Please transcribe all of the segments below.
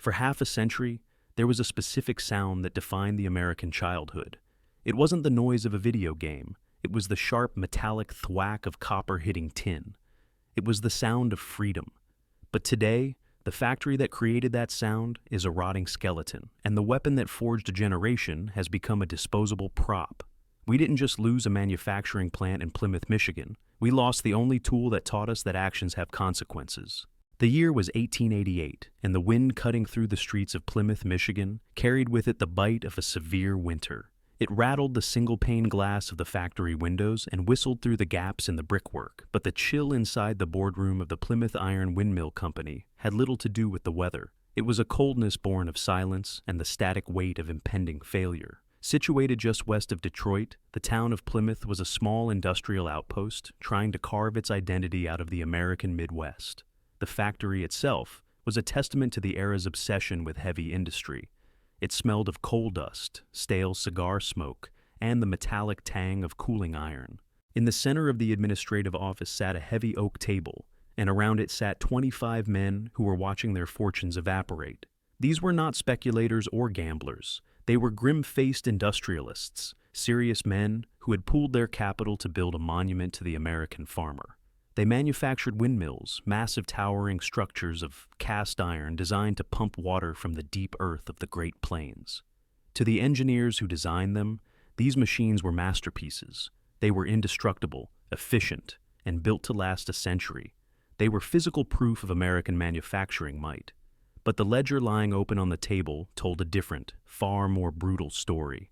For half a century, there was a specific sound that defined the American childhood. It wasn't the noise of a video game. It was the sharp metallic thwack of copper hitting tin. It was the sound of freedom. But today, the factory that created that sound is a rotting skeleton, and the weapon that forged a generation has become a disposable prop. We didn't just lose a manufacturing plant in Plymouth, Michigan. We lost the only tool that taught us that actions have consequences. The year was 1888, and the wind cutting through the streets of Plymouth, Michigan, carried with it the bite of a severe winter. It rattled the single-pane glass of the factory windows and whistled through the gaps in the brickwork, but the chill inside the boardroom of the Plymouth Iron Windmill Company had little to do with the weather. It was a coldness born of silence and the static weight of impending failure. Situated just west of Detroit, the town of Plymouth was a small industrial outpost trying to carve its identity out of the American Midwest. The factory itself was a testament to the era's obsession with heavy industry. It smelled of coal dust, stale cigar smoke, and the metallic tang of cooling iron. In the center of the administrative office sat a heavy oak table, and around it sat 25 men who were watching their fortunes evaporate. These were not speculators or gamblers. They were grim-faced industrialists, serious men who had pooled their capital to build a monument to the American farmer. They manufactured windmills, massive towering structures of cast iron designed to pump water from the deep earth of the Great Plains. To the engineers who designed them, these machines were masterpieces. They were indestructible, efficient, and built to last a century. They were physical proof of American manufacturing might. But the ledger lying open on the table told a different, far more brutal story.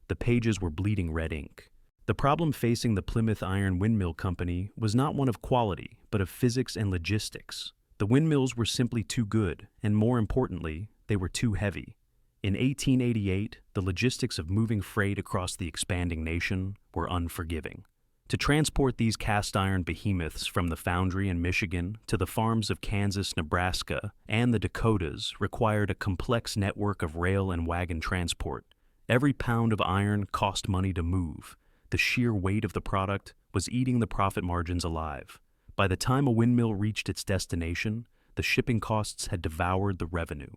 The pages were bleeding red ink. The problem facing the Plymouth Iron Windmill Company was not one of quality, but of physics and logistics. The windmills were simply too good, and more importantly, they were too heavy. In 1888, the logistics of moving freight across the expanding nation were unforgiving. To transport these cast iron behemoths from the foundry in Michigan to the farms of Kansas, Nebraska, and the Dakotas required a complex network of rail and wagon transport. Every pound of iron cost money to move. The sheer weight of the product was eating the profit margins alive. By the time a windmill reached its destination, the shipping costs had devoured the revenue.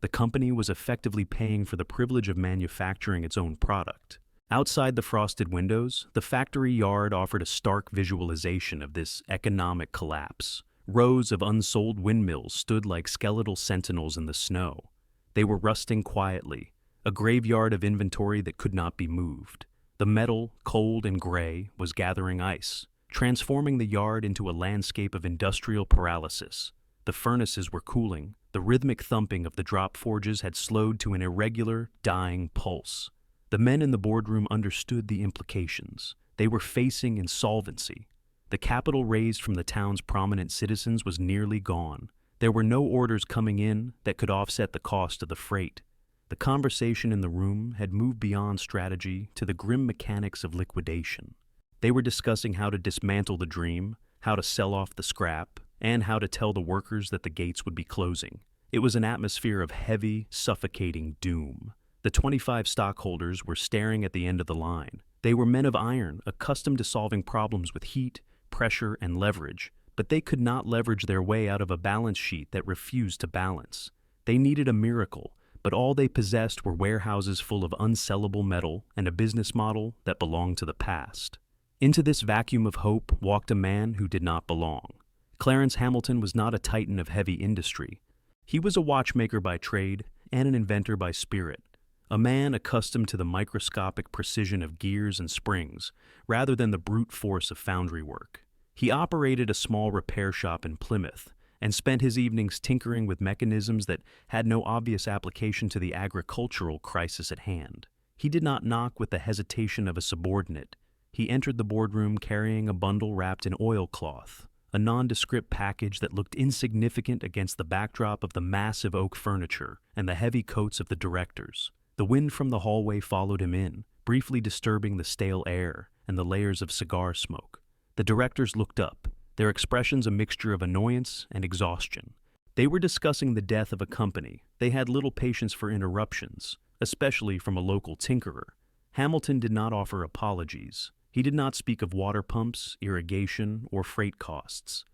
The company was effectively paying for the privilege of manufacturing its own product. Outside the frosted windows, the factory yard offered a stark visualization of this economic collapse. Rows of unsold windmills stood like skeletal sentinels in the snow. They were rusting quietly, a graveyard of inventory that could not be moved. The metal, cold and gray, was gathering ice, transforming the yard into a landscape of industrial paralysis. The furnaces were cooling. The rhythmic thumping of the drop forges had slowed to an irregular, dying pulse. The men in the boardroom understood the implications. They were facing insolvency. The capital raised from the town's prominent citizens was nearly gone. There were no orders coming in that could offset the cost of the freight. The conversation in the room had moved beyond strategy to the grim mechanics of liquidation. They were discussing how to dismantle the dream, how to sell off the scrap, and how to tell the workers that the gates would be closing. It was an atmosphere of heavy, suffocating doom. The 25 stockholders were staring at the end of the line. They were men of iron, accustomed to solving problems with heat, pressure, and leverage, but they could not leverage their way out of a balance sheet that refused to balance. They needed a miracle, but all they possessed were warehouses full of unsellable metal and a business model that belonged to the past. Into this vacuum of hope walked a man who did not belong. Clarence Hamilton was not a titan of heavy industry. He was a watchmaker by trade and an inventor by spirit, a man accustomed to the microscopic precision of gears and springs rather than the brute force of foundry work. He operated a small repair shop in Plymouth and spent his evenings tinkering with mechanisms that had no obvious application to the agricultural crisis at hand. He did not knock with the hesitation of a subordinate. He entered the boardroom carrying a bundle wrapped in oilcloth, a nondescript package that looked insignificant against the backdrop of the massive oak furniture and the heavy coats of the directors. The wind from the hallway followed him in, briefly disturbing the stale air and the layers of cigar smoke. The directors looked up, their expressions a mixture of annoyance and exhaustion. They were discussing the death of a company. They had little patience for interruptions, especially from a local tinkerer. Hamilton did not offer apologies. He did not speak of water pumps, irrigation, or freight costs.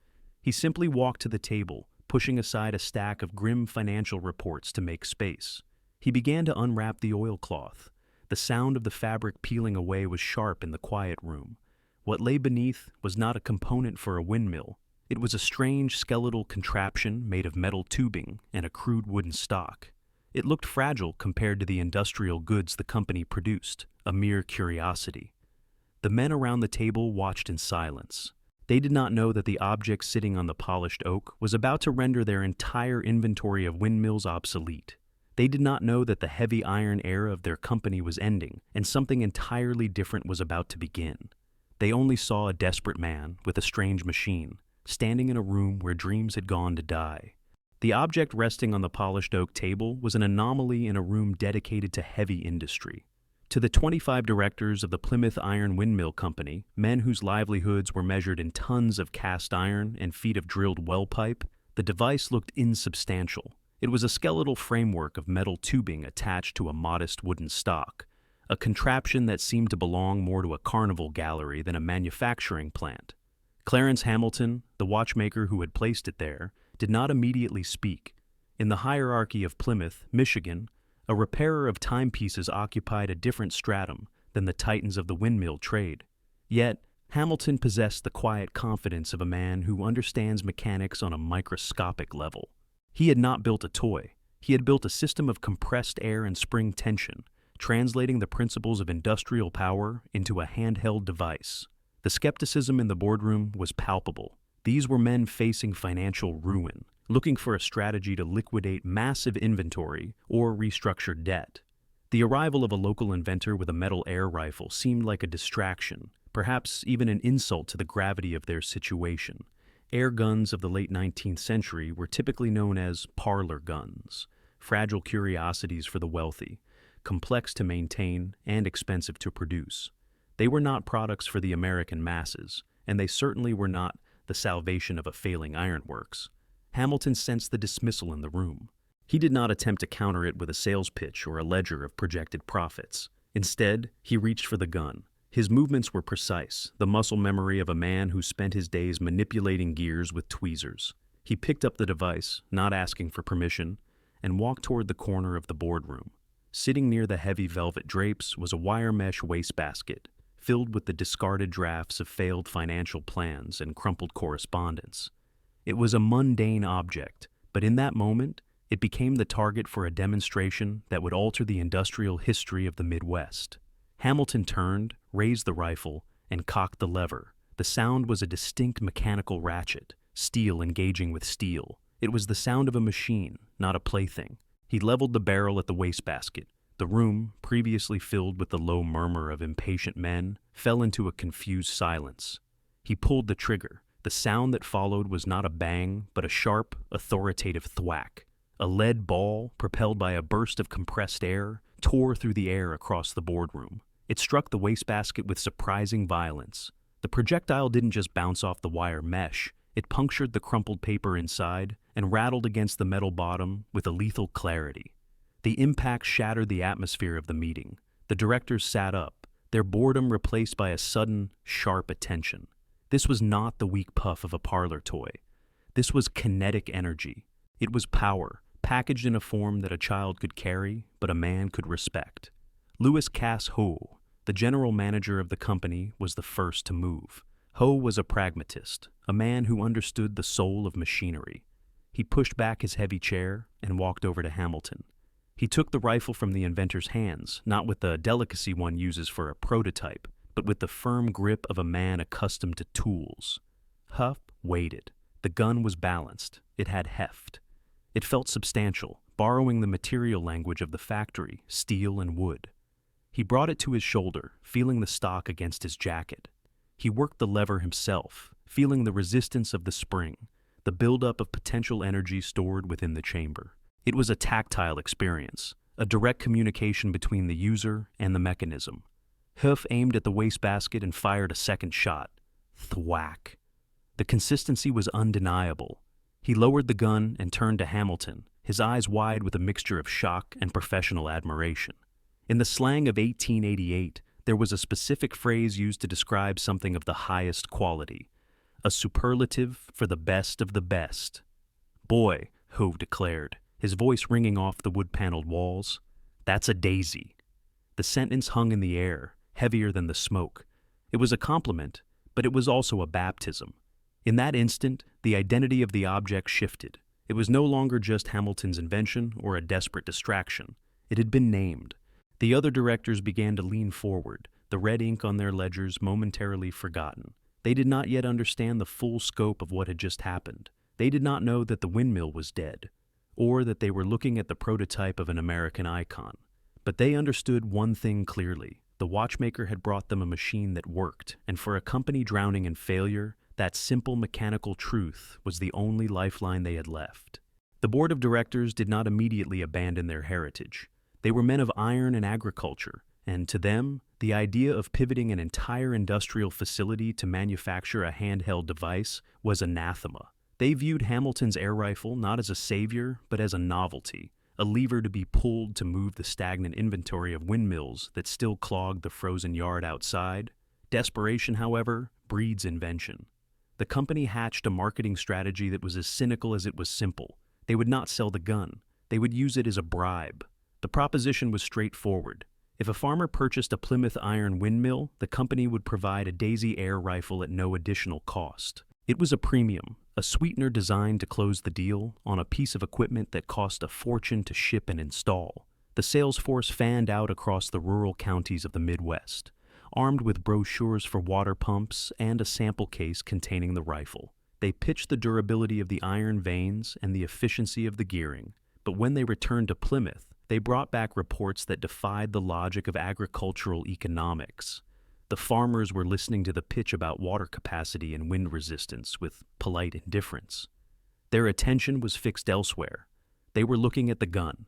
He simply walked to the table, pushing aside a stack of grim financial reports to make space. He began to unwrap the oilcloth. The sound of the fabric peeling away was sharp in the quiet room. What lay beneath was not a component for a windmill. It was a strange skeletal contraption made of metal tubing and a crude wooden stock. It looked fragile compared to the industrial goods the company produced, a mere curiosity. The men around the table watched in silence. They did not know that the object sitting on the polished oak was about to render their entire inventory of windmills obsolete. They did not know that the heavy iron era of their company was ending, and something entirely different was about to begin. They only saw a desperate man with a strange machine, standing in a room where dreams had gone to die. The object resting on the polished oak table was an anomaly in a room dedicated to heavy industry. To the 25 directors of the Plymouth Iron Windmill Company, men whose livelihoods were measured in tons of cast iron and feet of drilled well pipe, the device looked insubstantial. It was a skeletal framework of metal tubing attached to a modest wooden stock, a contraption that seemed to belong more to a carnival gallery than a manufacturing plant. Clarence Hamilton, the watchmaker who had placed it there, did not immediately speak. In the hierarchy of Plymouth, Michigan, a repairer of timepieces occupied a different stratum than the titans of the windmill trade. Yet, Hamilton possessed the quiet confidence of a man who understands mechanics on a microscopic level. He had not built a toy. He had built a system of compressed air and spring tension, translating the principles of industrial power into a handheld device. The skepticism in the boardroom was palpable. These were men facing financial ruin, looking for a strategy to liquidate massive inventory or restructure debt. The arrival of a local inventor with a metal air rifle seemed like a distraction, perhaps even an insult to the gravity of their situation. Air guns of the late 19th century were typically known as parlor guns, fragile curiosities for the wealthy, complex to maintain and expensive to produce. They were not products for the American masses, and they certainly were not the salvation of a failing ironworks. Hamilton sensed the dismissal in the room. He did not attempt to counter it with a sales pitch or a ledger of projected profits. Instead, he reached for the gun. His movements were precise, the muscle memory of a man who spent his days manipulating gears with tweezers. He picked up the device, not asking for permission, and walked toward the corner of the boardroom. Sitting near the heavy velvet drapes was a wire mesh wastebasket, filled with the discarded drafts of failed financial plans and crumpled correspondence. It was a mundane object, but in that moment, it became the target for a demonstration that would alter the industrial history of the Midwest. Hamilton turned, raised the rifle, and cocked the lever. The sound was a distinct mechanical ratchet, steel engaging with steel. It was the sound of a machine, not a plaything. He leveled the barrel at the wastebasket. The room, previously filled with the low murmur of impatient men, fell into a confused silence. He pulled the trigger. The sound that followed was not a bang, but a sharp, authoritative thwack. A lead ball, propelled by a burst of compressed air, tore through the air across the boardroom. It struck the wastebasket with surprising violence. The projectile didn't just bounce off the wire mesh, it punctured the crumpled paper inside and rattled against the metal bottom with a lethal clarity. The impact shattered the atmosphere of the meeting. The directors sat up, their boredom replaced by a sudden, sharp attention. This was not the weak puff of a parlor toy. This was kinetic energy. It was power, packaged in a form that a child could carry, but a man could respect. Louis Cass Ho, the general manager of the company, was the first to move. Ho was a pragmatist, a man who understood the soul of machinery. He pushed back his heavy chair and walked over to Hamilton. He took the rifle from the inventor's hands, not with the delicacy one uses for a prototype, but with the firm grip of a man accustomed to tools. Huff waited. The gun was balanced. It had heft. It felt substantial, borrowing the material language of the factory, steel and wood. He brought it to his shoulder, feeling the stock against his jacket. He worked the lever himself, feeling the resistance of the spring, the buildup of potential energy stored within the chamber. It was a tactile experience, a direct communication between the user and the mechanism. Huff aimed at the wastebasket and fired a second shot. Thwack. The consistency was undeniable. He lowered the gun and turned to Hamilton, his eyes wide with a mixture of shock and professional admiration. In the slang of 1888, there was a specific phrase used to describe something of the highest quality, a superlative for the best of the best. boy," Hove declared, his voice ringing off the wood-paneled walls. "That's a daisy." The sentence hung in the air, heavier than the smoke. It was a compliment, but it was also a baptism. In that instant, the identity of the object shifted. It was no longer just Hamilton's invention or a desperate distraction. It had been named. The other directors began to lean forward, the red ink on their ledgers momentarily forgotten. They did not yet understand the full scope of what had just happened. They did not know that the windmill was dead, or that they were looking at the prototype of an American icon. But they understood one thing clearly. The watchmaker had brought them a machine that worked, and for a company drowning in failure, that simple mechanical truth was the only lifeline they had left. The board of directors did not immediately abandon their heritage. They were men of iron and agriculture, and to them, the idea of pivoting an entire industrial facility to manufacture a handheld device was anathema. They viewed Hamilton's air rifle not as a savior, but as a novelty, a lever to be pulled to move the stagnant inventory of windmills that still clogged the frozen yard outside. Desperation, however, breeds invention. The company hatched a marketing strategy that was as cynical as it was simple. They would not sell the gun. They would use it as a bribe. The proposition was straightforward. If a farmer purchased a Plymouth Iron Windmill, the company would provide a Daisy air rifle at no additional cost. It was a premium, a sweetener designed to close the deal on a piece of equipment that cost a fortune to ship and install. The sales force fanned out across the rural counties of the Midwest, armed with brochures for water pumps and a sample case containing the rifle. They pitched the durability of the iron vanes and the efficiency of the gearing, but when they returned to Plymouth, they brought back reports that defied the logic of agricultural economics. The farmers were listening to the pitch about water capacity and wind resistance with polite indifference. Their attention was fixed elsewhere. They were looking at the gun.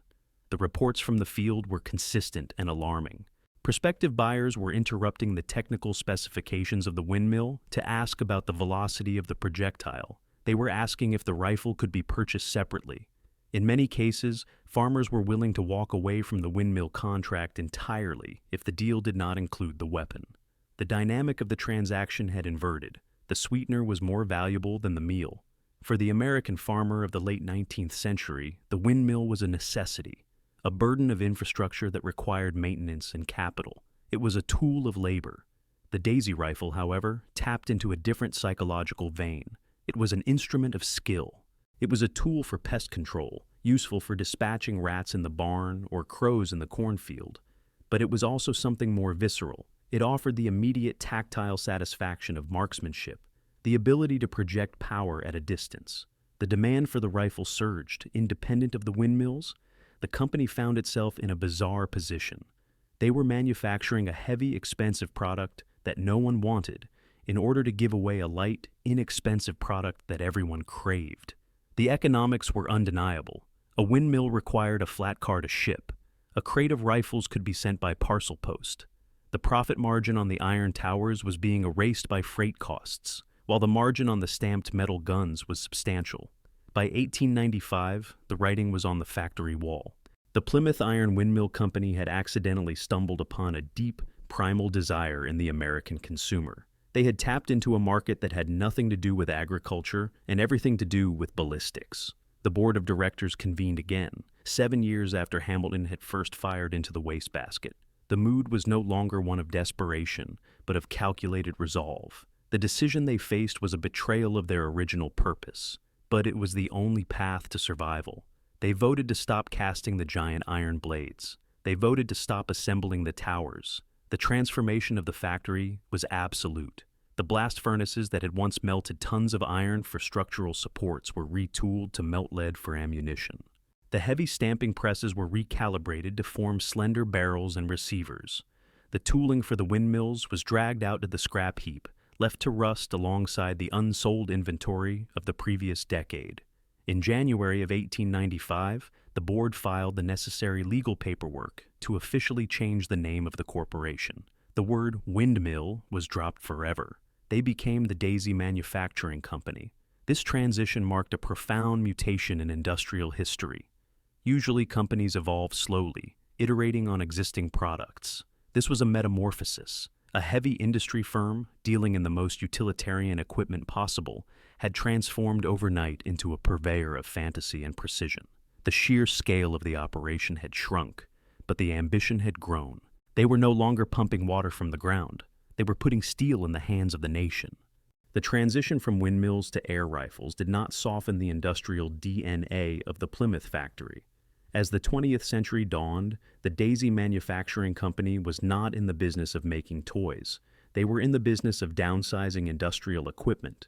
The reports from the field were consistent and alarming. Prospective buyers were interrupting the technical specifications of the windmill to ask about the velocity of the projectile. They were asking if the rifle could be purchased separately. In many cases, farmers were willing to walk away from the windmill contract entirely if the deal did not include the weapon. The dynamic of the transaction had inverted. The sweetener was more valuable than the meal. For the American farmer of the late 19th century, the windmill was a necessity, a burden of infrastructure that required maintenance and capital. It was a tool of labor. The Daisy rifle, however, tapped into a different psychological vein. It was an instrument of skill. It was a tool for pest control, useful for dispatching rats in the barn or crows in the cornfield. But it was also something more visceral. It offered the immediate tactile satisfaction of marksmanship, the ability to project power at a distance. The demand for the rifle surged, independent of the windmills. The company found itself in a bizarre position. They were manufacturing a heavy, expensive product that no one wanted in order to give away a light, inexpensive product that everyone craved. The economics were undeniable. A windmill required a flat car to ship. A crate of rifles could be sent by parcel post. The profit margin on the iron towers was being erased by freight costs, while the margin on the stamped metal guns was substantial. By 1895, the writing was on the factory wall. The Plymouth Iron Windmill Company had accidentally stumbled upon a deep, primal desire in the American consumer. They had tapped into a market that had nothing to do with agriculture and everything to do with ballistics. The board of directors convened again, 7 years after Hamilton had first fired into the wastebasket. The mood was no longer one of desperation, but of calculated resolve. The decision they faced was a betrayal of their original purpose, but it was the only path to survival. They voted to stop casting the giant iron blades. They voted to stop assembling the towers. The transformation of the factory was absolute. The blast furnaces that had once melted tons of iron for structural supports were retooled to melt lead for ammunition. The heavy stamping presses were recalibrated to form slender barrels and receivers. The tooling for the windmills was dragged out to the scrap heap, left to rust alongside the unsold inventory of the previous decade. In January of 1895, the board filed the necessary legal paperwork to officially change the name of the corporation. The word windmill was dropped forever. They became the Daisy Manufacturing Company. This transition marked a profound mutation in industrial history. Usually companies evolve slowly, iterating on existing products. This was a metamorphosis. A heavy industry firm, dealing in the most utilitarian equipment possible, had transformed overnight into a purveyor of fantasy and precision. The sheer scale of the operation had shrunk, but the ambition had grown. They were no longer pumping water from the ground. They were putting steel in the hands of the nation. The transition from windmills to air rifles did not soften the industrial DNA of the Plymouth factory. As the 20th century dawned, the Daisy Manufacturing Company was not in the business of making toys. They were in the business of downsizing industrial equipment.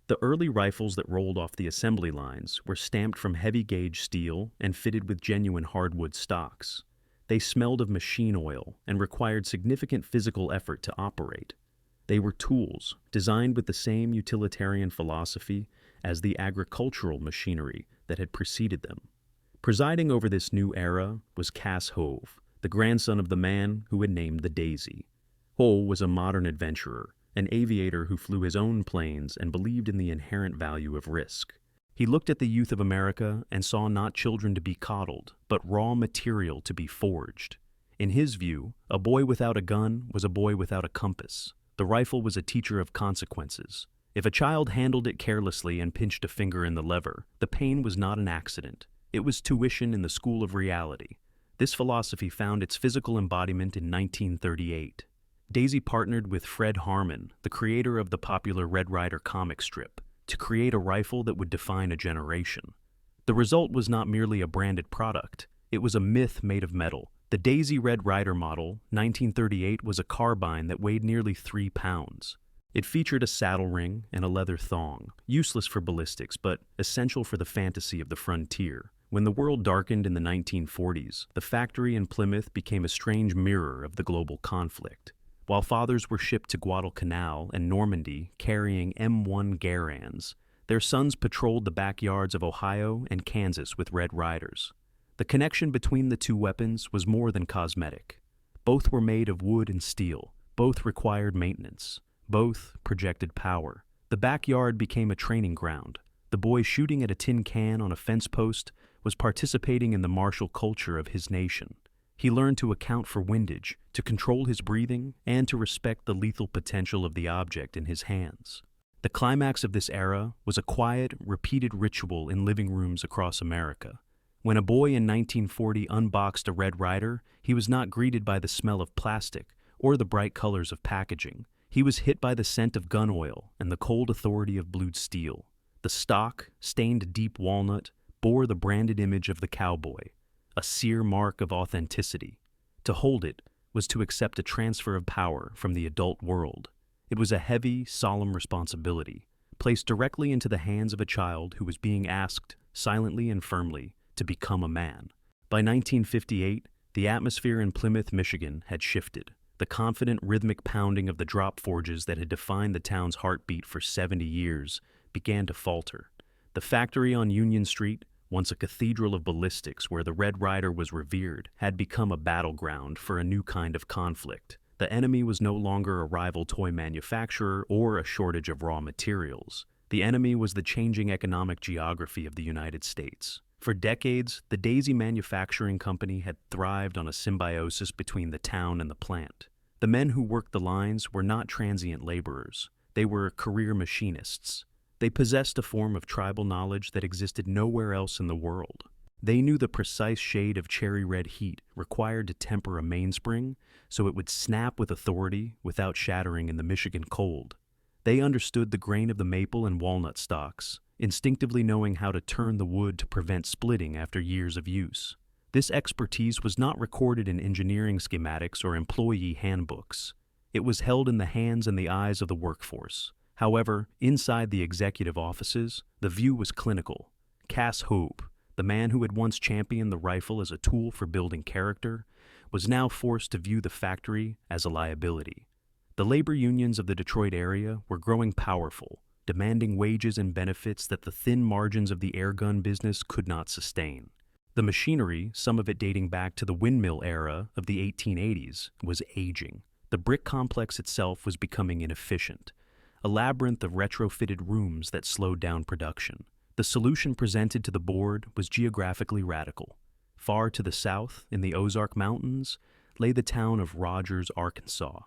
The early rifles that rolled off the assembly lines were stamped from heavy-gauge steel and fitted with genuine hardwood stocks. They smelled of machine oil and required significant physical effort to operate. They were tools, designed with the same utilitarian philosophy as the agricultural machinery that had preceded them. Presiding over this new era was Cass Hove, the grandson of the man who had named the Daisy. Hove was a modern adventurer, an aviator who flew his own planes and believed in the inherent value of risk. He looked at the youth of America and saw not children to be coddled, but raw material to be forged. In his view, a boy without a gun was a boy without a compass. The rifle was a teacher of consequences. If a child handled it carelessly and pinched a finger in the lever, the pain was not an accident. It was tuition in the school of reality. This philosophy found its physical embodiment in 1938. Daisy partnered with Fred Harmon, the creator of the popular Red Ryder comic strip, to create a rifle that would define a generation. The result was not merely a branded product. It was a myth made of metal. The Daisy Red Ryder model, 1938, was a carbine that weighed nearly 3 pounds. It featured a saddle ring and a leather thong, useless for ballistics but essential for the fantasy of the frontier. When the world darkened in the 1940s, the factory in Plymouth became a strange mirror of the global conflict. While fathers were shipped to Guadalcanal and Normandy carrying M1 Garands, their sons patrolled the backyards of Ohio and Kansas with Red Ryders. The connection between the two weapons was more than cosmetic. Both were made of wood and steel. Both required maintenance. Both projected power. The backyard became a training ground. The boy shooting at a tin can on a fence post was participating in the martial culture of his nation. He learned to account for windage, to control his breathing, and to respect the lethal potential of the object in his hands. The climax of this era was a quiet, repeated ritual in living rooms across America. When a boy in 1940 unboxed a Red Ryder, he was not greeted by the smell of plastic or the bright colors of packaging. He was hit by the scent of gun oil and the cold authority of blued steel. The stock, stained deep walnut, bore the branded image of the cowboy, a sear mark of authenticity. To hold it was to accept a transfer of power from the adult world. It was a heavy, solemn responsibility, placed directly into the hands of a child who was being asked, silently and firmly, to become a man. By 1958, the atmosphere in Plymouth, Michigan had shifted. The confident, rhythmic pounding of the drop forges that had defined the town's heartbeat for 70 years began to falter. The factory on Union Street, once a cathedral of ballistics where the Red Ryder was revered, had become a battleground for a new kind of conflict. The enemy was no longer a rival toy manufacturer or a shortage of raw materials. The enemy was the changing economic geography of the United States. For decades, the Daisy Manufacturing Company had thrived on a symbiosis between the town and the plant. The men who worked the lines were not transient laborers. They were career machinists. They possessed a form of tribal knowledge that existed nowhere else in the world. They knew the precise shade of cherry red heat required to temper a mainspring so it would snap with authority without shattering in the Michigan cold. They understood the grain of the maple and walnut stalks, instinctively knowing how to turn the wood to prevent splitting after years of use. This expertise was not recorded in engineering schematics or employee handbooks. It was held in the hands and the eyes of the workforce. However, inside the executive offices, the view was clinical. Cass Hope, the man who had once championed the rifle as a tool for building character, was now forced to view the factory as a liability. The labor unions of the Detroit area were growing powerful, demanding wages and benefits that the thin margins of the airgun business could not sustain. The machinery, some of it dating back to the windmill era of the 1880s, was aging. The brick complex itself was becoming inefficient, a labyrinth of retrofitted rooms that slowed down production. The solution presented to the board was geographically radical. Far to the south, in the Ozark Mountains, lay the town of Rogers, Arkansas.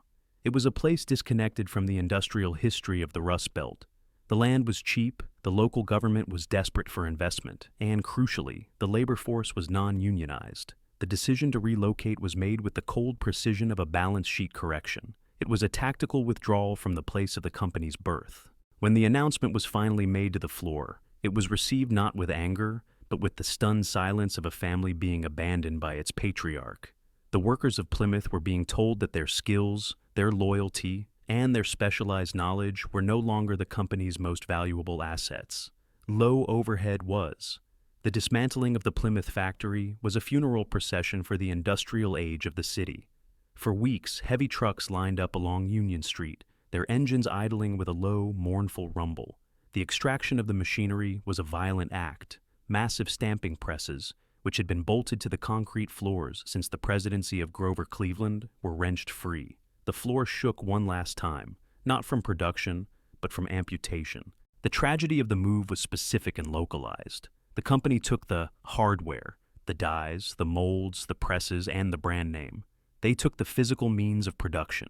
It was a place disconnected from the industrial history of the Rust Belt. The land was cheap, the local government was desperate for investment, and crucially, the labor force was non-unionized. The decision to relocate was made with the cold precision of a balance sheet correction. It was a tactical withdrawal from the place of the company's birth. When the announcement was finally made to the floor, it was received not with anger, but with the stunned silence of a family being abandoned by its patriarch. The workers of Plymouth were being told that their skills, their loyalty, and their specialized knowledge were no longer the company's most valuable assets. Low overhead was. The dismantling of the Plymouth factory was a funeral procession for the industrial age of the city. For weeks, heavy trucks lined up along Union Street, their engines idling with a low, mournful rumble. The extraction of the machinery was a violent act. Massive stamping presses, which had been bolted to the concrete floors since the presidency of Grover Cleveland, were wrenched free. The floor shook one last time, not from production, but from amputation. The tragedy of the move was specific and localized. The company took the hardware, the dies, the molds, the presses, and the brand name. They took the physical means of production,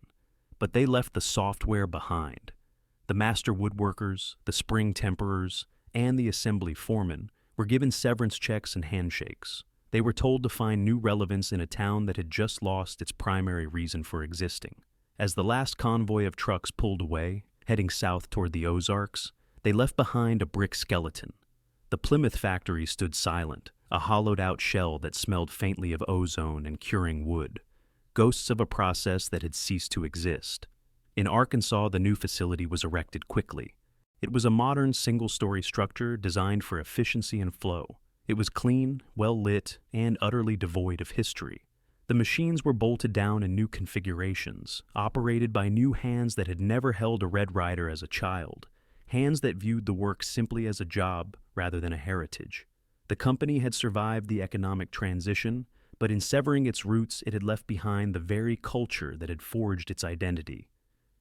but they left the software behind. The master woodworkers, the spring temperers, and the assembly foremen were given severance checks and handshakes. They were told to find new relevance in a town that had just lost its primary reason for existing. As the last convoy of trucks pulled away, heading south toward the Ozarks, they left behind a brick skeleton. The Plymouth factory stood silent, a hollowed-out shell that smelled faintly of ozone and curing wood, ghosts of a process that had ceased to exist. In Arkansas, the new facility was erected quickly. It was a modern single-story structure designed for efficiency and flow. It was clean, well-lit, and utterly devoid of history. The machines were bolted down in new configurations, operated by new hands that had never held a Red Ryder as a child, hands that viewed the work simply as a job rather than a heritage. The company had survived the economic transition, but in severing its roots, it had left behind the very culture that had forged its identity.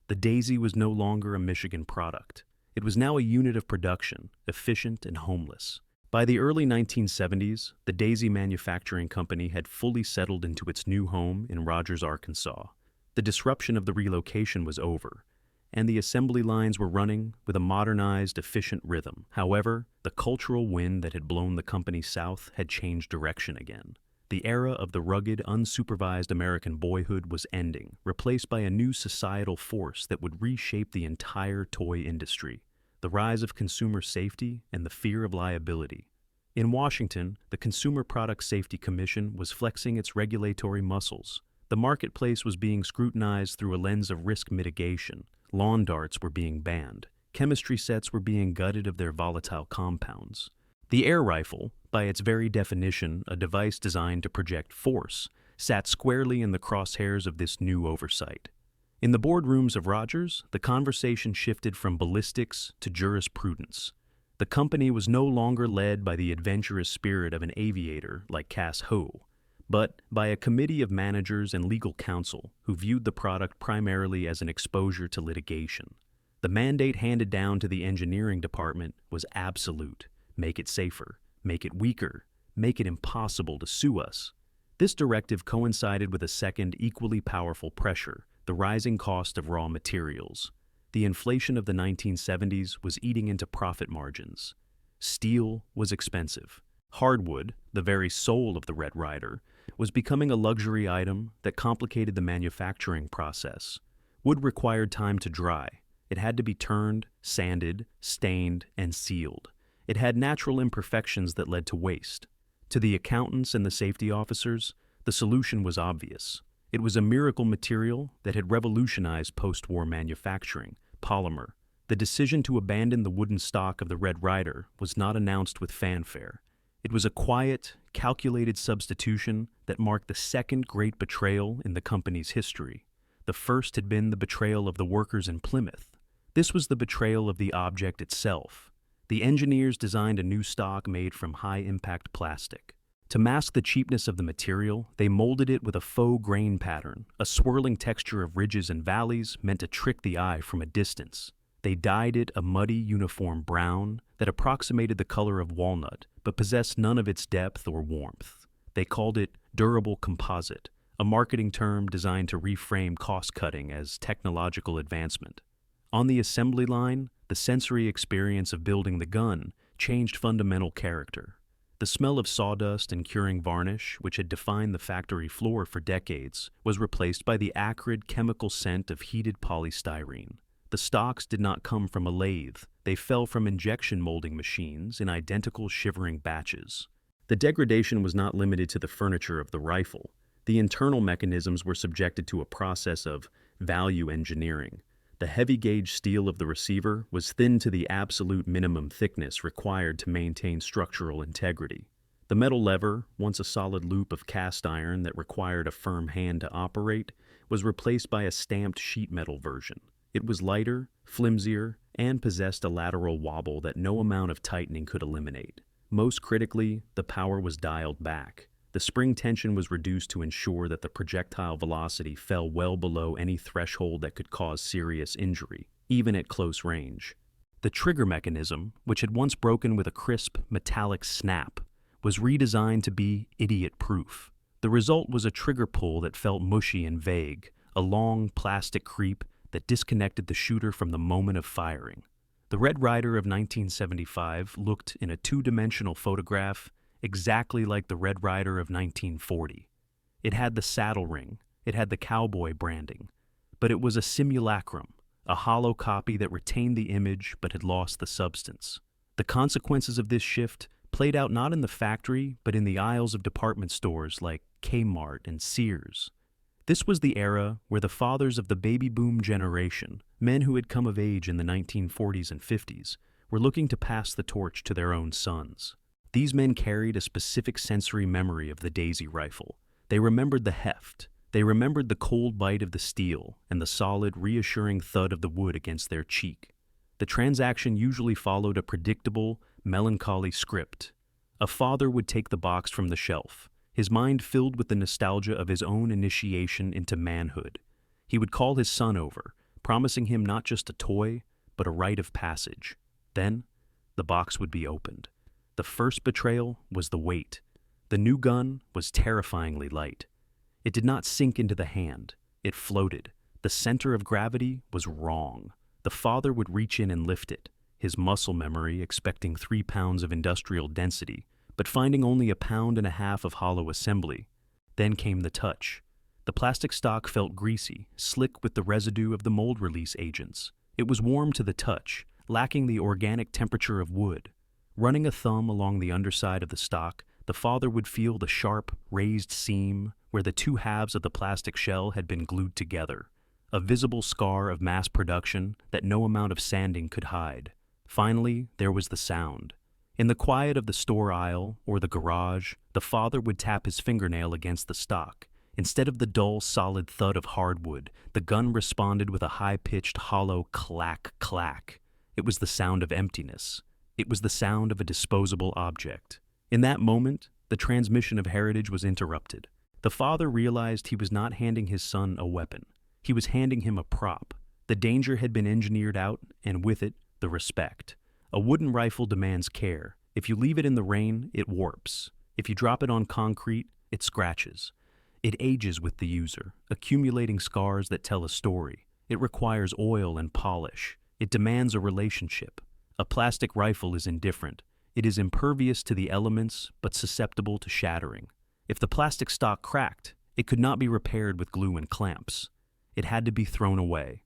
The Daisy was no longer a Michigan product. It was now a unit of production, efficient and homeless. By the early 1970s, the Daisy Manufacturing Company had fully settled into its new home in Rogers, Arkansas. The disruption of the relocation was over, and the assembly lines were running with a modernized, efficient rhythm. However, the cultural wind that had blown the company south had changed direction again. The era of the rugged, unsupervised American boyhood was ending, replaced by a new societal force that would reshape the entire toy industry: the rise of consumer safety and the fear of liability. In Washington, the Consumer Product Safety Commission was flexing its regulatory muscles. The marketplace was being scrutinized through a lens of risk mitigation. Lawn darts were being banned. Chemistry sets were being gutted of their volatile compounds. The air rifle, by its very definition a device designed to project force, sat squarely in the crosshairs of this new oversight. In the boardrooms of Rogers, the conversation shifted from ballistics to jurisprudence. The company was no longer led by the adventurous spirit of an aviator like Cass Ho, but by a committee of managers and legal counsel who viewed the product primarily as an exposure to litigation. The mandate handed down to the engineering department was absolute: make it safer, make it weaker, make it impossible to sue us. This directive coincided with a second equally powerful pressure: the rising cost of raw materials. The inflation of the 1970s was eating into profit margins. Steel was expensive. Hardwood, the very soul of the Red Ryder, was becoming a luxury item that complicated the manufacturing process. Wood required time to dry. It had to be turned, sanded, stained, and sealed. It had natural imperfections that led to waste. To the accountants and the safety officers, the solution was obvious. It was a miracle material that had revolutionized post-war manufacturing: polymer. The decision to abandon the wooden stock of the Red Ryder was not announced with fanfare. It was a quiet, calculated substitution that marked the second great betrayal in the company's history. The first had been the betrayal of the workers in Plymouth. This was the betrayal of the object itself. The engineers designed a new stock made from high-impact plastic. To mask the cheapness of the material, they molded it with a faux grain pattern, a swirling texture of ridges and valleys meant to trick the eye from a distance. They dyed it a muddy, uniform brown that approximated the color of walnut, but possessed none of its depth or warmth. They called it durable composite, a marketing term designed to reframe cost-cutting as technological advancement. On the assembly line, the sensory experience of building the gun changed fundamental character. The smell of sawdust and curing varnish, which had defined the factory floor for decades, was replaced by the acrid chemical scent of heated polystyrene. The stocks did not come from a lathe. They fell from injection molding machines in identical shivering batches. The degradation was not limited to the furniture of the rifle. The internal mechanisms were subjected to a process of value engineering. The heavy-gauge steel of the receiver was thinned to the absolute minimum thickness required to maintain structural integrity. The metal lever, once a solid loop of cast iron that required a firm hand to operate, was replaced by a stamped sheet metal version. It was lighter, flimsier, and possessed a lateral wobble that no amount of tightening could eliminate. Most critically, the power was dialed back. The spring tension was reduced to ensure that the projectile velocity fell well below any threshold that could cause serious injury, even at close range. The trigger mechanism, which had once broken with a crisp, metallic snap, was redesigned to be idiot-proof. The result was a trigger pull that felt mushy and vague, a long, plastic creep that disconnected the shooter from the moment of firing. The Red Ryder of 1975 looked, in a two-dimensional photograph, exactly like the Red Ryder of 1940. It had the saddle ring, it had the cowboy branding, but it was a simulacrum, a hollow copy that retained the image but had lost the substance. The consequences of this shift played out not in the factory but in the aisles of department stores like Kmart and Sears. This was the era where the fathers of the baby boom generation, men who had come of age in the 1940s and 50s, were looking to pass the torch to their own sons. These men carried a specific sensory memory of the Daisy rifle. They remembered the heft. They remembered the cold bite of the steel and the solid, reassuring thud of the wood against their cheek. The transaction usually followed a predictable, melancholy script. A father would take the box from the shelf, his mind filled with the nostalgia of his own initiation into manhood. He would call his son over, promising him not just a toy, but a rite of passage. Then, the box would be opened. The first betrayal was the weight. The new gun was terrifyingly light. It did not sink into the hand. It floated. The center of gravity was wrong. The father would reach in and lift it, his muscle memory expecting 3 pounds of industrial density, but finding only 1.5 pounds of hollow assembly. Then came the touch. The plastic stock felt greasy, slick with the residue of the mold release agents. It was warm to the touch, lacking the organic temperature of wood. Running a thumb along the underside of the stock, the father would feel the sharp, raised seam where the two halves of the plastic shell had been glued together, a visible scar of mass production that no amount of sanding could hide. Finally, there was the sound. In the quiet of the store aisle or the garage, the father would tap his fingernail against the stock. Instead of the dull, solid thud of hardwood, the gun responded with a high-pitched, hollow clack-clack. It was the sound of emptiness. It was the sound of a disposable object. In that moment, the transmission of heritage was interrupted. The father realized he was not handing his son a weapon. He was handing him a prop. The danger had been engineered out, and with it, the respect. A wooden rifle demands care. If you leave it in the rain, it warps. If you drop it on concrete, it scratches. It ages with the user, accumulating scars that tell a story. It requires oil and polish. It demands a relationship. A plastic rifle is indifferent. It is impervious to the elements, but susceptible to shattering. If the plastic stock cracked, it could not be repaired with glue and clamps. It had to be thrown away.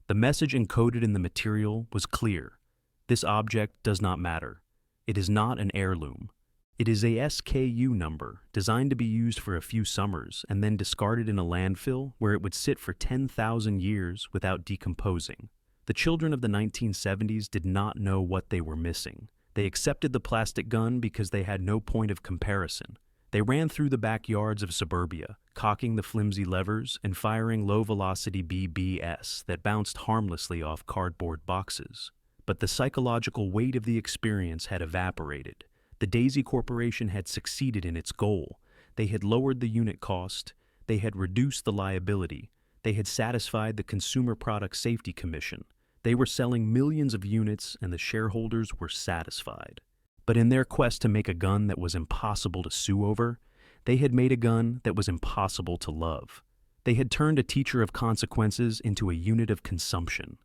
The message encoded in the material was clear. This object does not matter. It is not an heirloom. It is a SKU number designed to be used for a few summers and then discarded in a landfill where it would sit for 10,000 years without decomposing. The children of the 1970s did not know what they were missing. They accepted the plastic gun because they had no point of comparison. They ran through the backyards of suburbia, cocking the flimsy levers and firing low-velocity BBS that bounced harmlessly off cardboard boxes. But the psychological weight of the experience had evaporated. The Daisy Corporation had succeeded in its goal. They had lowered the unit cost. They had reduced the liability. They had satisfied the Consumer Product Safety Commission. They were selling millions of units, and the shareholders were satisfied. But in their quest to make a gun that was impossible to sue over, they had made a gun that was impossible to love. They had turned a teacher of consequences into a unit of consumption.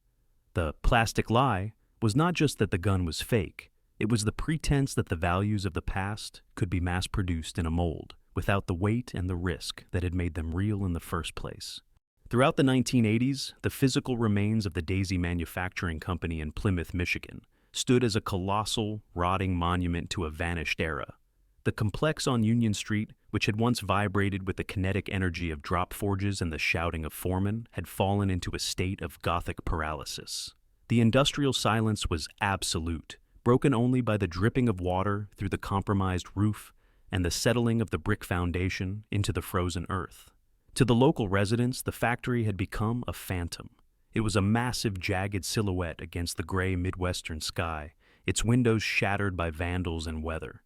The plastic lie was not just that the gun was fake, it was the pretense that the values of the past could be mass-produced in a mold without the weight and the risk that had made them real in the first place. Throughout the 1980s, the physical remains of the Daisy Manufacturing Company in Plymouth, Michigan, stood as a colossal, rotting monument to a vanished era. The complex on Union Street, which had once vibrated with the kinetic energy of drop forges and the shouting of foremen, had fallen into a state of Gothic paralysis. The industrial silence was absolute, broken only by the dripping of water through the compromised roof and the settling of the brick foundation into the frozen earth. To the local residents, the factory had become a phantom. It was a massive, jagged silhouette against the gray Midwestern sky, its windows shattered by vandals and weather.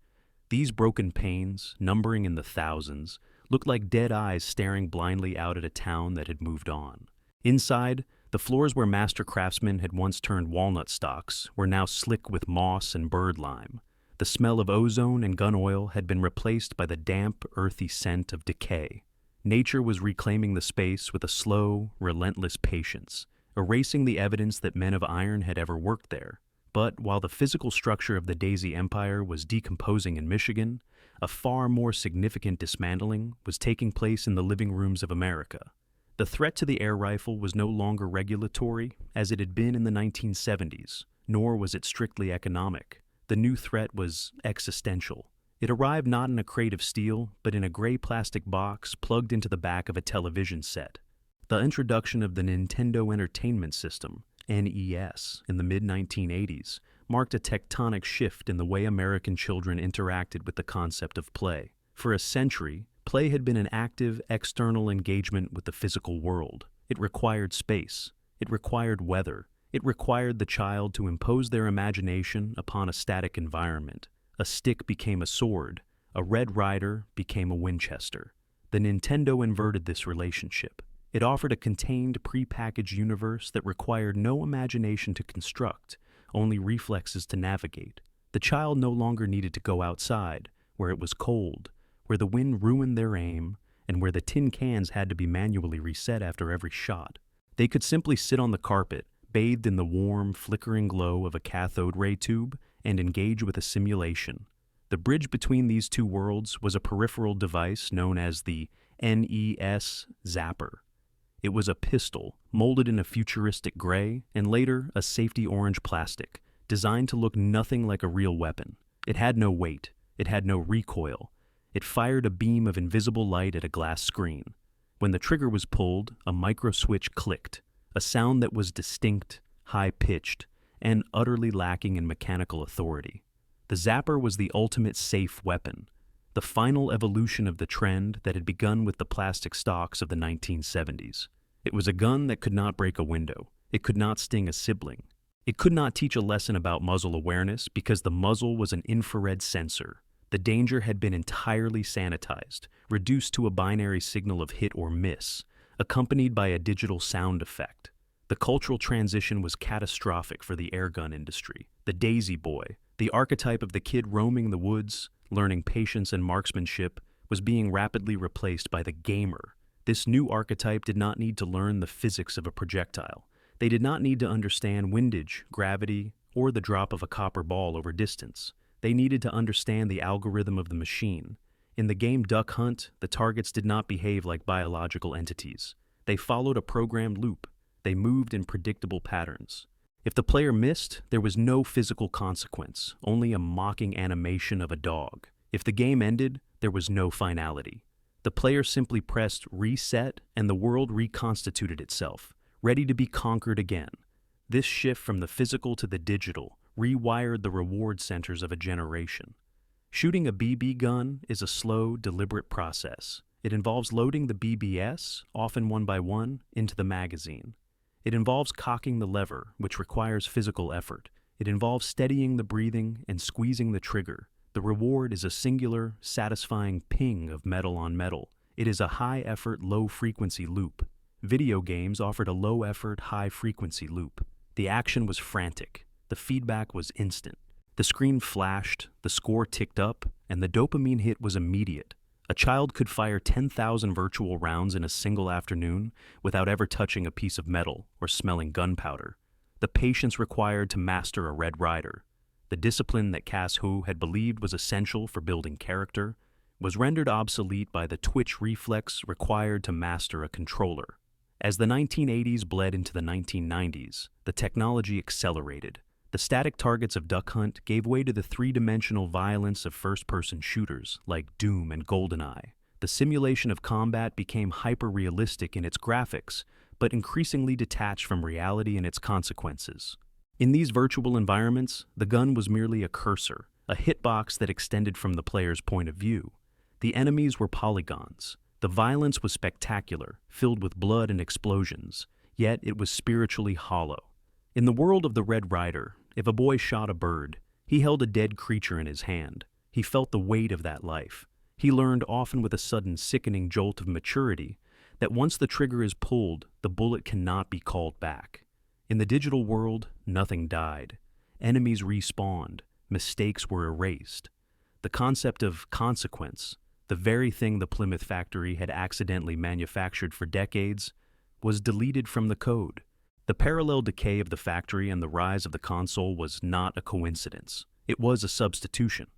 These broken panes, numbering in the thousands, looked like dead eyes staring blindly out at a town that had moved on. Inside, the floors where master craftsmen had once turned walnut stalks were now slick with moss and bird lime. The smell of ozone and gun oil had been replaced by the damp, earthy scent of decay. Nature was reclaiming the space with a slow, relentless patience, erasing the evidence that men of iron had ever worked there. But while the physical structure of the Daisy Empire was decomposing in Michigan, a far more significant dismantling was taking place in the living rooms of America. The threat to the air rifle was no longer regulatory, as it had been in the 1970s, nor was it strictly economic. The new threat was existential. It arrived not in a crate of steel, but in a gray plastic box plugged into the back of a television set. The introduction of the Nintendo Entertainment System, NES, in the mid-1980s marked a tectonic shift in the way American children interacted with the concept of play. For a century, play had been an active, external engagement with the physical world. It required space. It required weather. It required the child to impose their imagination upon a static environment. A stick became a sword. A Red Ryder became a Winchester. The Nintendo inverted this relationship. It offered a contained, prepackaged universe that required no imagination to construct, only reflexes to navigate. The child no longer needed to go outside, where it was cold, where the wind ruined their aim, and where the tin cans had to be manually reset after every shot. They could simply sit on the carpet, bathed in the warm, flickering glow of a cathode ray tube, and engage with a simulation. The bridge between these two worlds was a peripheral device known as the NES Zapper. It was a pistol, molded in a futuristic gray, and later a safety orange plastic, designed to look nothing like a real weapon. It had no weight. It had no recoil. It fired a beam of invisible light at a glass screen. When the trigger was pulled, a micro switch clicked, a sound that was distinct, high-pitched, and utterly lacking in mechanical authority. The Zapper was the ultimate safe weapon, the final evolution of the trend that had begun with the plastic stocks of the 1970s. It was a gun that could not break a window. It could not sting a sibling. It could not teach a lesson about muzzle awareness because the muzzle was an infrared sensor. The danger had been entirely sanitized, reduced to a binary signal of hit or miss, accompanied by a digital sound effect. The cultural transition was catastrophic for the airgun industry. The Daisy Boy, the archetype of the kid roaming the woods, learning patience and marksmanship, was being rapidly replaced by the gamer. This new archetype did not need to learn the physics of a projectile. They did not need to understand windage, gravity, or the drop of a copper ball over distance. They needed to understand the algorithm of the machine. In the game Duck Hunt, the targets did not behave like biological entities. They followed a programmed loop. They moved in predictable patterns. If the player missed, there was no physical consequence, only a mocking animation of a dog. If the game ended, there was no finality. The player simply pressed reset and the world reconstituted itself, ready to be conquered again. This shift from the physical to the digital rewired the reward centers of a generation. Shooting a BB gun is a slow, deliberate process. It involves loading the BBS, often one by one, into the magazine. It involves cocking the lever, which requires physical effort. It involves steadying the breathing and squeezing the trigger. The reward is a singular, satisfying ping of metal on metal. It is a high-effort, low-frequency loop. Video games offered a low-effort, high-frequency loop. The action was frantic. The feedback was instant. The screen flashed, the score ticked up, and the dopamine hit was immediate. A child could fire 10,000 virtual rounds in a single afternoon without ever touching a piece of metal or smelling gunpowder. the patience required to master a Red Ryder, the discipline that Cass Ho had believed was essential for building character, was rendered obsolete by the twitch reflex required to master a controller. As the 1980s bled into the 1990s, the technology accelerated. The static targets of Duck Hunt gave way to the three-dimensional violence of first-person shooters like Doom and GoldenEye. The simulation of combat became hyper-realistic in its graphics, but increasingly detached from reality and its consequences. In these virtual environments, the gun was merely a cursor, a hitbox that extended from the player's point of view. The enemies were polygons. The violence was spectacular, filled with blood and explosions, yet it was spiritually hollow. In the world of the Red Ryder, if a boy shot a bird, he held a dead creature in his hand. He felt the weight of that life. He learned, often with a sudden sickening jolt of maturity, that once the trigger is pulled, the bullet cannot be called back. In the digital world, nothing died. Enemies respawned. Mistakes were erased. The concept of consequence, the very thing the Plymouth factory had accidentally manufactured for decades, was deleted from the code. The parallel decay of the factory and the rise of the console was not a coincidence. It was a substitution.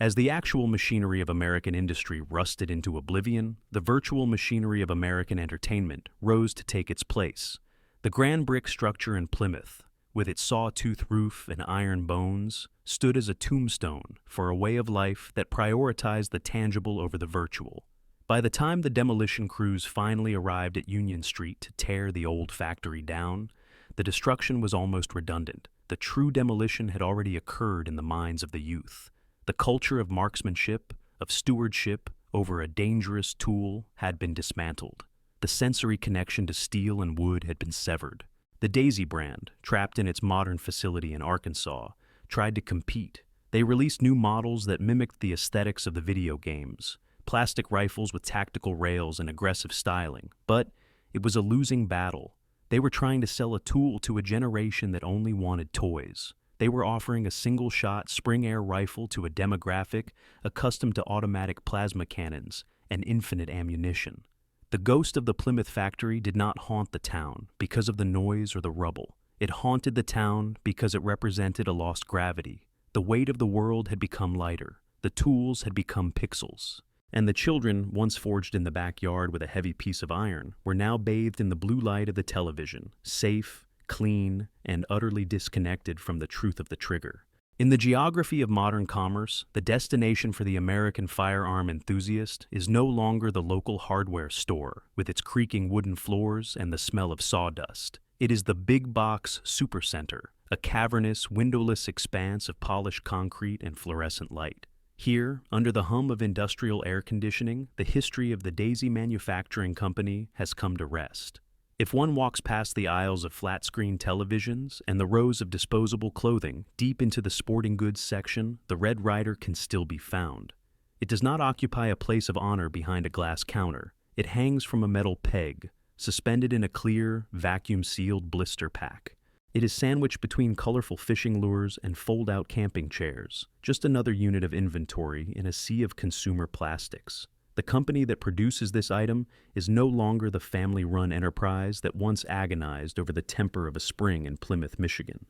As the actual machinery of American industry rusted into oblivion, the virtual machinery of American entertainment rose to take its place. The grand brick structure in Plymouth, with its sawtooth roof and iron bones, stood as a tombstone for a way of life that prioritized the tangible over the virtual. By the time the demolition crews finally arrived at Union Street to tear the old factory down, the destruction was almost redundant. The true demolition had already occurred in the minds of the youth. The culture of marksmanship, of stewardship over a dangerous tool had been dismantled. The sensory connection to steel and wood had been severed. The Daisy brand, trapped in its modern facility in Arkansas, tried to compete. They released new models that mimicked the aesthetics of the video games, plastic rifles with tactical rails and aggressive styling. But it was a losing battle. They were trying to sell a tool to a generation that only wanted toys. They were offering a single-shot spring-air rifle to a demographic accustomed to automatic plasma cannons and infinite ammunition. The ghost of the Plymouth factory did not haunt the town because of the noise or the rubble. It haunted the town because it represented a lost gravity. The weight of the world had become lighter. The tools had become pixels. And the children, once forged in the backyard with a heavy piece of iron, were now bathed in the blue light of the television, safe, clean, and utterly disconnected from the truth of the trigger. In the geography of modern commerce, the destination for the American firearm enthusiast is no longer the local hardware store with its creaking wooden floors and the smell of sawdust. It is the big box supercenter, a cavernous, windowless expanse of polished concrete and fluorescent light. Here, under the hum of industrial air conditioning, the history of the Daisy Manufacturing Company has come to rest. If one walks past the aisles of flat-screen televisions and the rows of disposable clothing deep into the sporting goods section, the Red Ryder can still be found. It does not occupy a place of honor behind a glass counter. It hangs from a metal peg, suspended in a clear, vacuum-sealed blister pack. It is sandwiched between colorful fishing lures and fold-out camping chairs, just another unit of inventory in a sea of consumer plastics. The company that produces this item is no longer the family-run enterprise that once agonized over the temper of a spring in Plymouth, Michigan.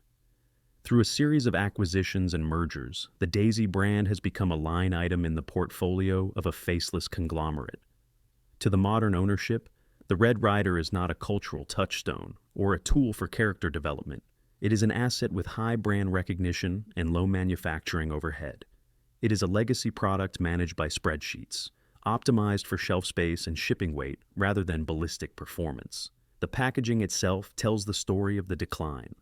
Through a series of acquisitions and mergers, the Daisy brand has become a line item in the portfolio of a faceless conglomerate. To the modern ownership, the Red Ryder is not a cultural touchstone or a tool for character development. It is an asset with high brand recognition and low manufacturing overhead. It is a legacy product managed by spreadsheets, optimized for shelf space and shipping weight rather than ballistic performance. The packaging itself tells the story of the decline.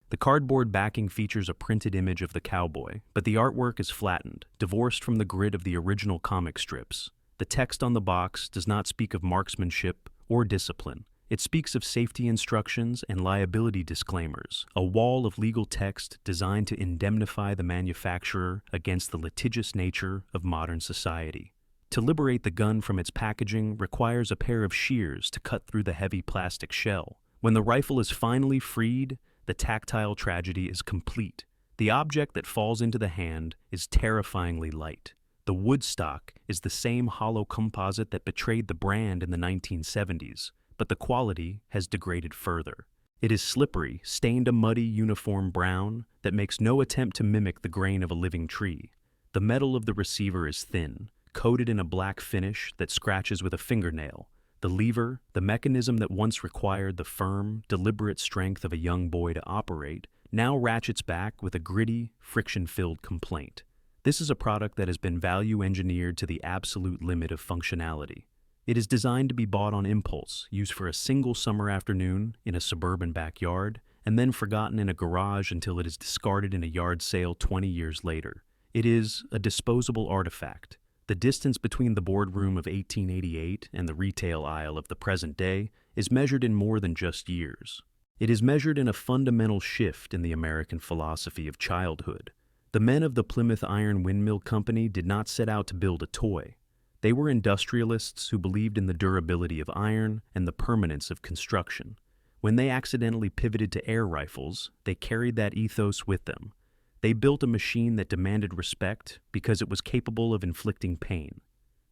The cardboard backing features a printed image of the cowboy, but the artwork is flattened, divorced from the grid of the original comic strips. The text on the box does not speak of marksmanship or discipline. It speaks of safety instructions and liability disclaimers, a wall of legal text designed to indemnify the manufacturer against the litigious nature of modern society. To liberate the gun from its packaging requires a pair of shears to cut through the heavy plastic shell. When the rifle is finally freed, the tactile tragedy is complete. The object that falls into the hand is terrifyingly light. The wood stock is the same hollow composite that betrayed the brand in the 1970s, but the quality has degraded further. It is slippery, stained a muddy, uniform brown that makes no attempt to mimic the grain of a living tree. The metal of the receiver is thin, coated in a black finish that scratches with a fingernail. The lever, the mechanism that once required the firm, deliberate strength of a young boy to operate, now ratchets back with a gritty, friction-filled complaint. This is a product that has been value-engineered to the absolute limit of functionality. It is designed to be bought on impulse, used for a single summer afternoon in a suburban backyard, and then forgotten in a garage until it is discarded in a yard sale 20 years later. It is a disposable artifact. The distance between the boardroom of 1888 and the retail aisle of the present day is measured in more than just years. It is measured in a fundamental shift in the American philosophy of childhood. The men of the Plymouth Iron Windmill Company did not set out to build a toy. They were industrialists who believed in the durability of iron and the permanence of construction. When they accidentally pivoted to air rifles, they carried that ethos with them. They built a machine that demanded respect because it was capable of inflicting pain.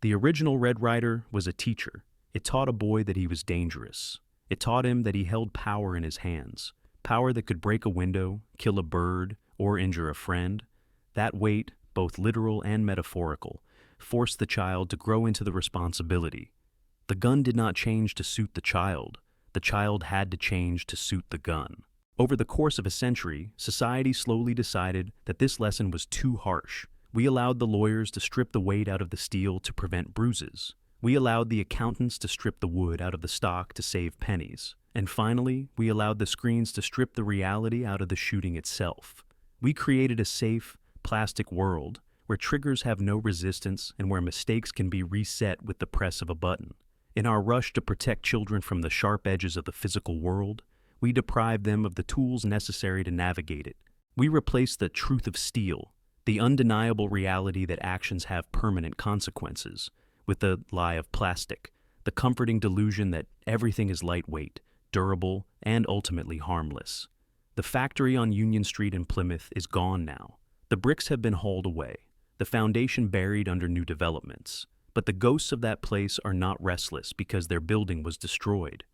The original Red Ryder was a teacher. It taught a boy that he was dangerous. It taught him that he held power in his hands, power that could break a window, kill a bird, or injure a friend. That weight, both literal and metaphorical, forced the child to grow into the responsibility. The gun did not change to suit the child. The child had to change to suit the gun. Over the course of a century, society slowly decided that this lesson was too harsh. We allowed the lawyers to strip the weight out of the steel to prevent bruises. We allowed the accountants to strip the wood out of the stock to save pennies. And finally, we allowed the screens to strip the reality out of the shooting itself. We created a safe, plastic world where triggers have no resistance and where mistakes can be reset with the press of a button. In our rush to protect children from the sharp edges of the physical world, we deprive them of the tools necessary to navigate it. We replace the truth of steel, the undeniable reality that actions have permanent consequences, with the lie of plastic, the comforting delusion that everything is lightweight, durable, and ultimately harmless. The factory on Union Street in Plymouth is gone now. The bricks have been hauled away, the foundation buried under new developments. But the ghosts of that place are not restless because their building was destroyed.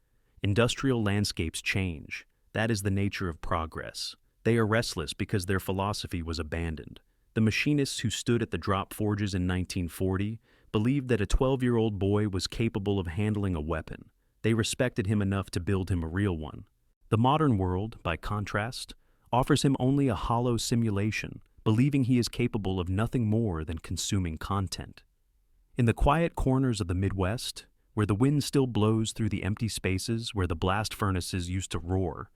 Industrial landscapes change. That is the nature of progress. They are restless because their philosophy was abandoned. The machinists who stood at the drop forges in 1940 believed that a 12-year-old boy was capable of handling a weapon. They respected him enough to build him a real one. The modern world, by contrast, offers him only a hollow simulation, believing he is capable of nothing more than consuming content. In the quiet corners of the Midwest, where the wind still blows through the empty spaces where the blast furnaces used to roar,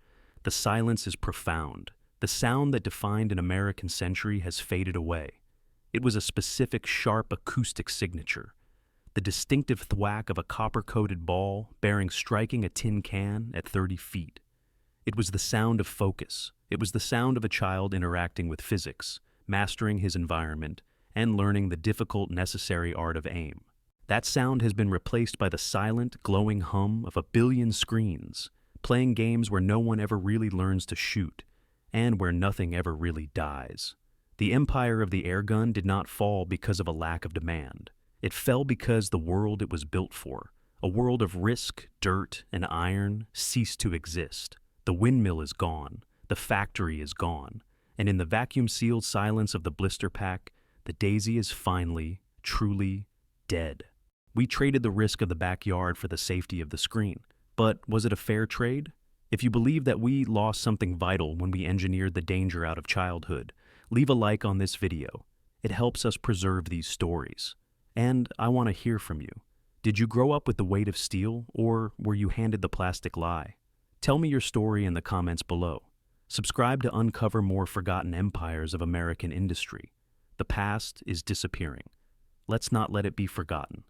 the silence is profound. The sound that defined an American century has faded away. It was a specific, sharp acoustic signature, the distinctive thwack of a copper-coated ball bearing striking a tin can at 30 feet. It was the sound of focus. It was the sound of a child interacting with physics, mastering his environment, and learning the difficult, necessary art of aim. That sound has been replaced by the silent, glowing hum of a billion screens, playing games where no one ever really learns to shoot, and where nothing ever really dies. The empire of the airgun did not fall because of a lack of demand. It fell because the world it was built for, a world of risk, dirt, and iron, ceased to exist. The windmill is gone, the factory is gone, and in the vacuum-sealed silence of the blister pack, the daisy is finally, truly dead. We traded the risk of the backyard for the safety of the screen. But was it a fair trade? If you believe that we lost something vital when we engineered the danger out of childhood, leave a like on this video. It helps us preserve these stories. And I want to hear from you. Did you grow up with the weight of steel, or were you handed the plastic lie? Tell me your story in the comments below. Subscribe to uncover more forgotten empires of American industry. The past is disappearing. Let's not let it be forgotten.